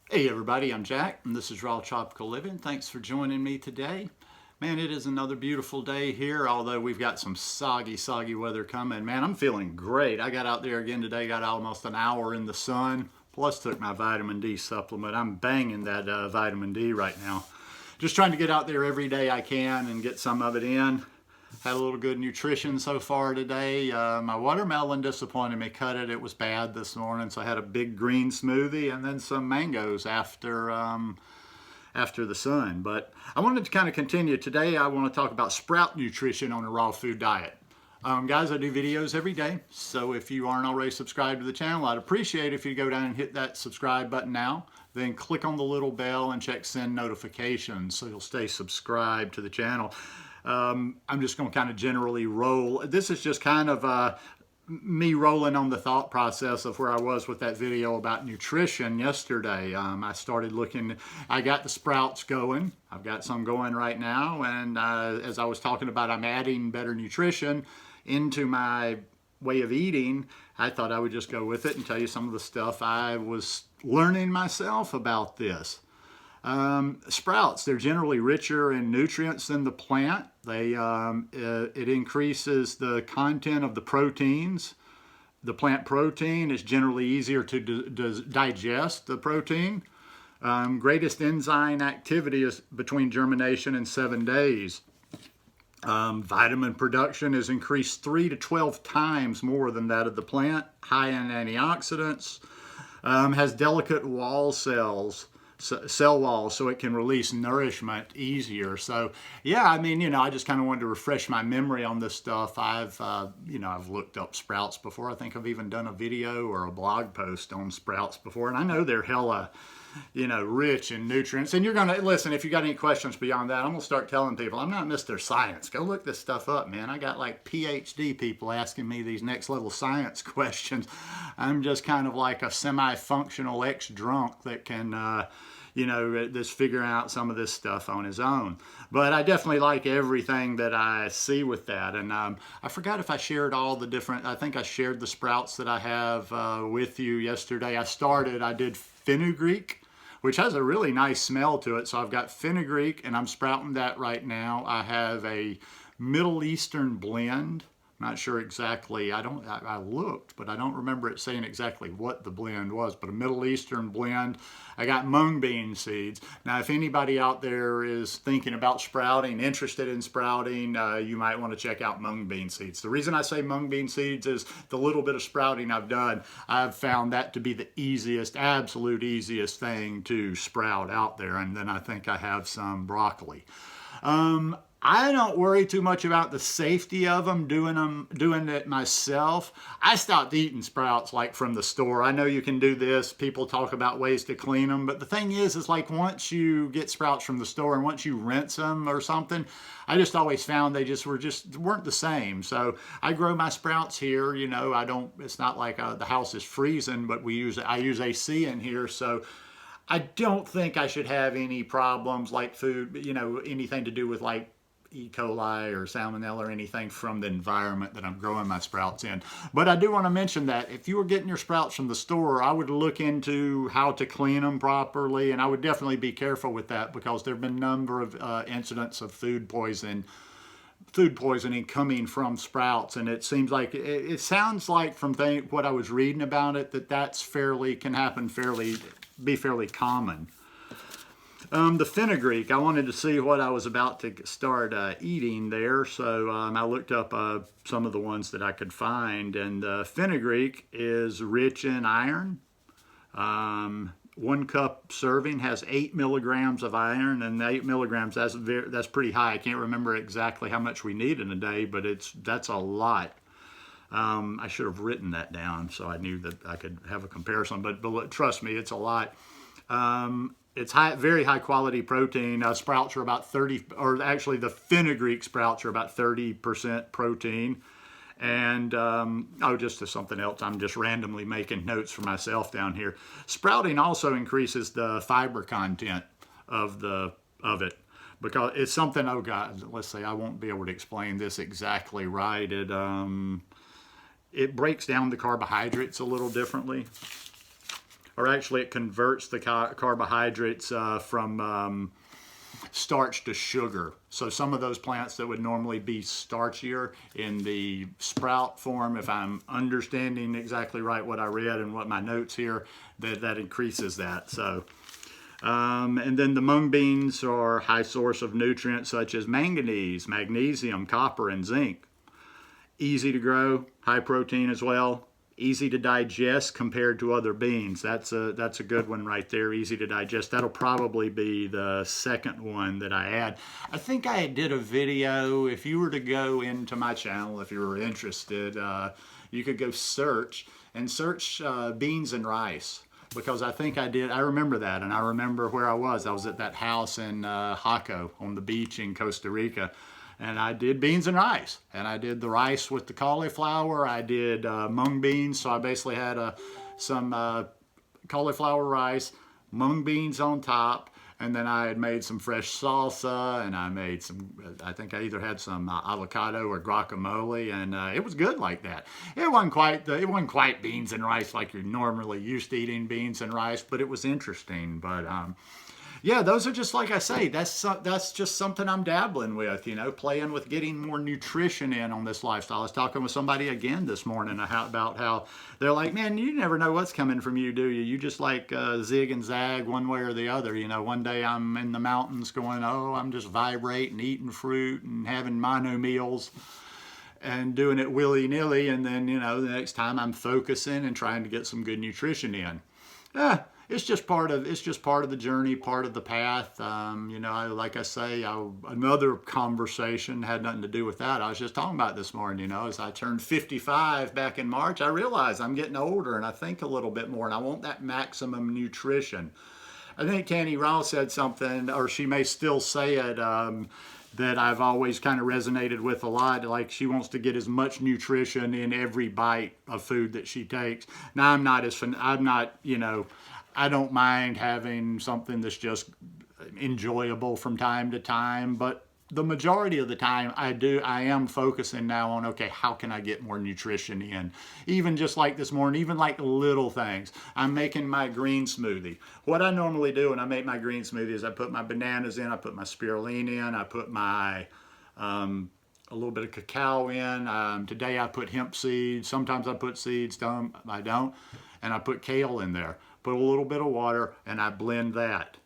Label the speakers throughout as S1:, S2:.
S1: Hey everybody, I'm Jack and this is Raw Tropical Living. Thanks for joining me today. Man, it is another beautiful day here, although we've got some soggy weather coming. Man, I'm feeling great. I got out there again today, got almost an hour in the sun, plus took my vitamin D supplement. I'm banging that vitamin D right now. Just trying to get out there every day I can and get some of it in. Had a little good nutrition so far today. My watermelon disappointed me. Cut it. It was bad this morning, so I had a big green smoothie and then some mangoes after the sun. But I wanted to kind of continue. Today I want to talk about sprout nutrition on a raw food diet. Guys, I do videos every day, so if you aren't already subscribed to the channel, I'd appreciate if you go down and hit that subscribe button now. Then click on the little bell and check send notifications so you'll stay subscribed to the channel. I'm just going to kind of generally roll. This is just kind of me rolling on the thought process of where I was with that video about nutrition yesterday. I started looking, I got the sprouts going. I've got some going right now. And as I was talking about, I'm adding better nutrition into my way of eating. I thought I would just go with it and tell you some of the stuff I was learning myself about this. Sprouts, they're generally richer in nutrients than the plant. It increases the content of the proteins. The plant protein is generally easier to digest the protein. Greatest enzyme activity is between germination and 7 days. Vitamin production is increased 3 to 12 times more than that of the plant. High in antioxidants. Has delicate cell walls, so it can release nourishment easier. So yeah, I mean, I just kind of wanted to refresh my memory on this stuff. I've looked up sprouts before. I think I've even done a video or a blog post on sprouts before, and I know they're hella rich in nutrients. And you're going to listen, if you got any questions beyond that, I'm going to start telling people I'm not Mr. Science. Go look this stuff up, man. I got like PhD people asking me these next level science questions. I'm just kind of like a semi-functional ex-drunk that can, just figure out some of this stuff on his own. But I definitely like everything that I see with that. And I forgot if I shared all the different, I think I shared the sprouts that I have with you yesterday. I did fenugreek, which has a really nice smell to it. So I've got fenugreek and I'm sprouting that right now. I have a Middle Eastern blend. I'm not sure exactly. I looked, but I don't remember it saying exactly what the blend was, but a Middle Eastern blend. I got mung bean seeds. Now, if anybody out there is thinking about sprouting, interested in sprouting, you might want to check out mung bean seeds. The reason I say mung bean seeds is the little bit of sprouting I've done, I've found that to be the easiest, absolute easiest thing to sprout out there. And then I think I have some broccoli. I don't worry too much about the safety of them, doing it myself. I stopped eating sprouts like from the store. I know you can do this. People talk about ways to clean them, but the thing is like once you get sprouts from the store and once you rinse them or something, I just always found they weren't the same. So I grow my sprouts here. It's not like the house is freezing, but I use AC in here, so I don't think I should have any problems like food, anything to do with like E. coli or salmonella or anything from the environment that I'm growing my sprouts in. But I do want to mention that if you were getting your sprouts from the store, I would look into how to clean them properly, and I would definitely be careful with that because there have been a number of incidents of food poisoning coming from sprouts, and it sounds like from what I was reading about it be fairly common. The fenugreek, I wanted to see what I was about to start eating there, so I looked up some of the ones that I could find, and fenugreek is rich in iron. 1 cup serving has 8 milligrams of iron, and 8 milligrams, that's pretty high. I can't remember exactly how much we need in a day, but that's a lot. I should have written that down so I knew that I could have a comparison, but trust me, it's a lot. It's very high quality protein. Sprouts are about 30, or actually the fenugreek sprouts are about 30% protein. And, just to something else, I'm just randomly making notes for myself down here. Sprouting also increases the fiber content of it. Because it's something, oh God, let's say I won't be able to explain this exactly right. It breaks down the carbohydrates a little differently. or actually it converts the carbohydrates from starch to sugar. So some of those plants that would normally be starchier in the sprout form, if I'm understanding exactly right what I read and what my notes here, that increases that. So, and then the mung beans are a high source of nutrients such as manganese, magnesium, copper, and zinc. Easy to grow, high protein as well. Easy to digest compared to other beans. That's a good one right there, easy to digest. That'll probably be the second one that I add. I think I did a video. If you were to go into my channel, if you were interested, you could go search beans and rice, because I think I did. I remember that, and I remember where I was. I was at that house in Jaco on the beach in Costa Rica. And I did beans and rice, and I did the rice with the cauliflower. I did mung beans, so I basically had some cauliflower rice, mung beans on top, and then I had made some fresh salsa, and I made some, I think I either had some avocado or guacamole, and it was good like that. It wasn't quite beans and rice like you're normally used to eating beans and rice, but it was interesting. But yeah, those are just, like I say, that's just something I'm dabbling with, you know, playing with getting more nutrition in on this lifestyle. I was talking with somebody again this morning about how they're like, man, you never know what's coming from you, do you? You just like zig and zag one way or the other. You know, one day I'm in the mountains going, oh, I'm just vibrating, eating fruit and having mono meals and doing it willy-nilly. And then, you know, the next time I'm focusing and trying to get some good nutrition in. It's just part of the journey, part of the path. You know, like I say, another conversation had nothing to do with that. I was just talking about this morning, you know, as I turned 55 back in March, I realized I'm getting older and I think a little bit more, and I want that maximum nutrition. I think Candy Ross said something, or she may still say it, that I've always kind of resonated with a lot. Like, she wants to get as much nutrition in every bite of food that she takes. Now, I'm not, you know, I don't mind having something that's just enjoyable from time to time, but the majority of the time I am focusing now on, okay, how can I get more nutrition in? Even just like this morning, even like little things. I'm making my green smoothie. What I normally do when I make my green smoothie is I put my bananas in, I put my spirulina in, I put my a little bit of cacao in. Today I put hemp seeds. Sometimes I put seeds, I don't. And I put kale in there. Put a little bit of water, and I blend that.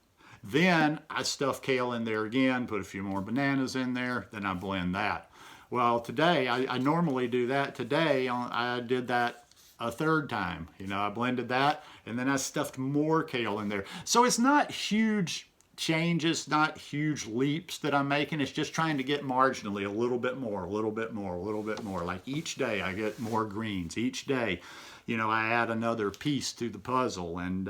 S1: Then I stuff kale in there again, put a few more bananas in there, then I blend that. Well, today, I normally do that. Today, I did that a third time. You know, I blended that, and then I stuffed more kale in there. So it's not huge changes, not huge leaps that I'm making. It's just trying to get marginally a little bit more, a little bit more, a little bit more. Like each day I get more greens. Each day, you know, I add another piece to the puzzle. And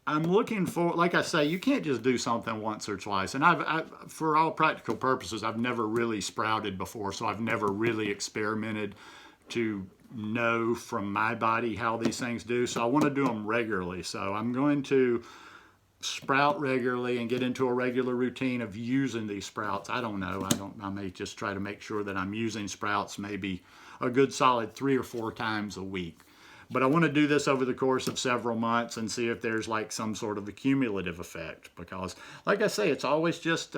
S1: I'm looking for, like I say, you can't just do something once or twice. And I've for all practical purposes, I've never really sprouted before, so I've never really experimented to know from my body how these things do. So I want to do them regularly. So I'm going to sprout regularly and get into a regular routine of using these sprouts. I don't know. I may just try to make sure that I'm using sprouts maybe a good solid 3 or 4 times a week. But I want to do this over the course of several months and see if there's like some sort of a cumulative effect. Because, like I say, it's always just,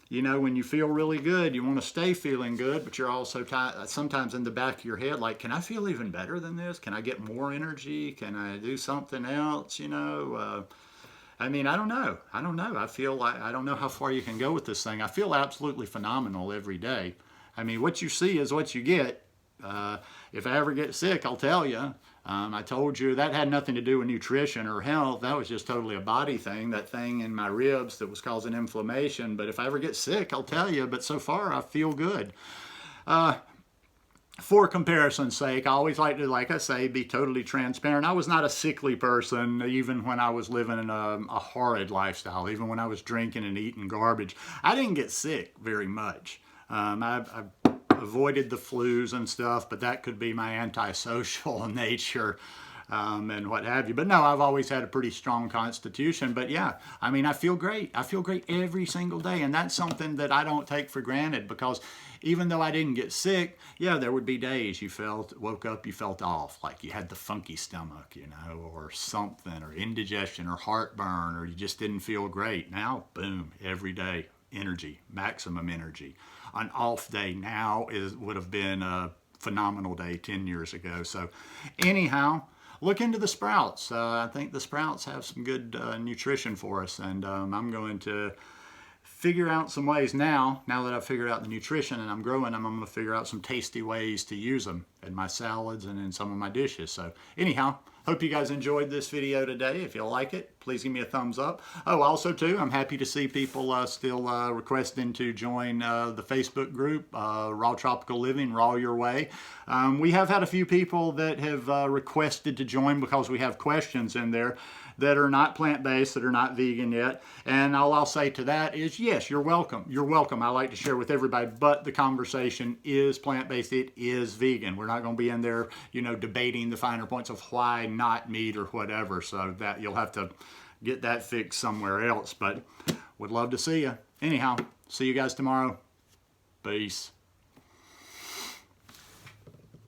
S1: you know, when you feel really good, you want to stay feeling good, but you're also sometimes in the back of your head, like, can I feel even better than this? Can I get more energy? Can I do something else? You know, I mean, I don't know. I feel like, I don't know how far you can go with this thing. I feel absolutely phenomenal every day. I mean, what you see is what you get. If I ever get sick, I'll tell you. I told you that had nothing to do with nutrition or health. That was just totally a body thing, that thing in my ribs that was causing inflammation. But if I ever get sick, I'll tell you. But so far, I feel good. For comparison's sake, I always like to, like I say, be totally transparent. I was not a sickly person, even when I was living in a horrid lifestyle, even when I was drinking and eating garbage. I didn't get sick very much. I avoided the flus and stuff, but that could be my antisocial nature. and what have you. But no, I've always had a pretty strong constitution. But yeah, I mean, I feel great. I feel great every single day. And that's something that I don't take for granted, because even though I didn't get sick, yeah, there would be days you woke up, you felt off, like you had the funky stomach, you know, or something, or indigestion, or heartburn, or you just didn't feel great. Now, boom, every day, energy, maximum energy. An off day now would have been a phenomenal day 10 years ago. So anyhow, look into the sprouts. I think the sprouts have some good nutrition for us, and I'm going to figure out some ways now that I've figured out the nutrition and I'm growing them, I'm going to figure out some tasty ways to use them in my salads and in some of my dishes. So anyhow, hope you guys enjoyed this video today. If you like it, please give me a thumbs up. Oh, also too, I'm happy to see people still requesting to join the Facebook group, Raw Tropical Living, Raw Your Way. We have had a few people that have requested to join because we have questions in there that are not plant-based, that are not vegan yet. And all I'll say to that is, yes, you're welcome. You're welcome. I like to share with everybody, but the conversation is plant-based. It is vegan. We're not going to be in there, you know, debating the finer points of why not meat or whatever. So that you'll have to get that fixed somewhere else. But would love to see you. Anyhow, see you guys tomorrow. Peace.